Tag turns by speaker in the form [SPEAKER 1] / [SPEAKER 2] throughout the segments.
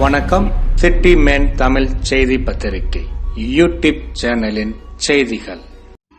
[SPEAKER 1] வணக்கம். City man Tamil செய்தி பத்திரிகை யூடியூப் சேனலின் செய்திகள்.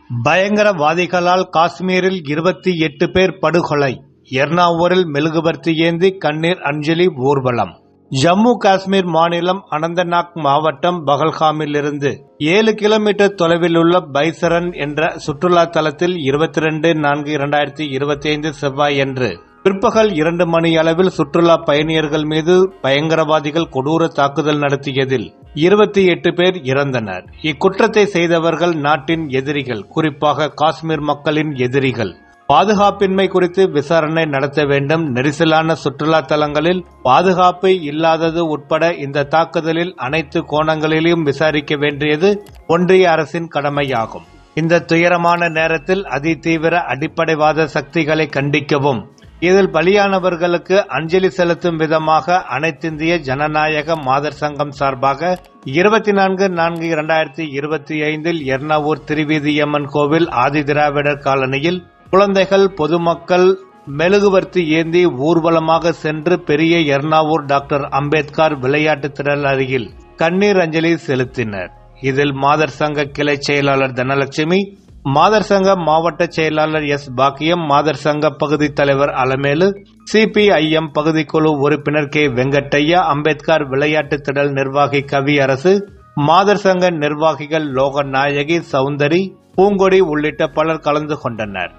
[SPEAKER 2] பயங்கரவாதிகளால் காஷ்மீரில் 28 பேர் படுகொலை. எர்ணாவூரில் மெழுகுவர்த்தி ஏந்தி கண்ணீர் அஞ்சலி ஊர்வலம். ஜம்மு காஷ்மீர் மாநிலம் அனந்தநாக் மாவட்டம் பகல்காமில் இருந்து 7 கிலோமீட்டர் தொலைவில் உள்ள பைசரன் என்ற சுற்றுலா தலத்தில் 22/4/2025 செவ்வாயன்று பிற்பகல் 2 மணி அளவில் சுற்றுலா பயணியர்கள் மீது பயங்கரவாதிகள் கொடூர தாக்குதல் நடத்தியதில் 28 பேர் இறந்தனர். இக்குற்றத்தை செய்தவர்கள் நாட்டின் எதிரிகள், குறிப்பாக காஷ்மீர் மக்களின் எதிரிகள். பாதுகாப்பின்மை குறித்து விசாரணை நடத்த வேண்டும். நெரிசலான சுற்றுலா தலங்களில் பாதுகாப்பு இல்லாதது உட்பட இந்த தாக்குதலில் அனைத்து கோணங்களிலும் விசாரிக்க வேண்டியது ஒன்றிய அரசின் கடமையாகும். இந்த துயரமான நேரத்தில் அதிதீவிர அடிப்படைவாத சக்திகளை கண்டிக்கவும், இதில் பலியானவர்களுக்கு அஞ்சலி செலுத்தும் விதமாக அனைத்திந்திய ஜனநாயக மாதர் சங்கம் சார்பாக 24/4/2025 எர்ணாவூர் திருவீதியம்மன் கோவில் ஆதிதிராவிடர் காலனியில் குழந்தைகள், பொதுமக்கள் மெழுகுவர்த்தி ஏந்தி ஊர்வலமாக சென்று பெரிய எர்ணாவூர் டாக்டர் அம்பேத்கர் விளையாட்டு திடல் அருகில் கண்ணீர் அஞ்சலி செலுத்தினர். இதில் மாதர் சங்க கிளை செயலாளர் தனலட்சுமி, மாதர் சங்க மாவட்ட செயலாளர் எஸ். பாக்கியம், மாதர் சங்க பகுதி தலைவர் அலமேலு, CPIM பகுதிக்குழு உறுப்பினர் கே. வெங்கட்டையா, அம்பேத்கர் விளையாட்டு திடல் நிர்வாகி கவி அரசு, மாதர் சங்க நிர்வாகிகள் லோகநாயகி, சௌந்தரி, பூங்கொடி உள்ளிட்ட பலர் கலந்து கொண்டனர்.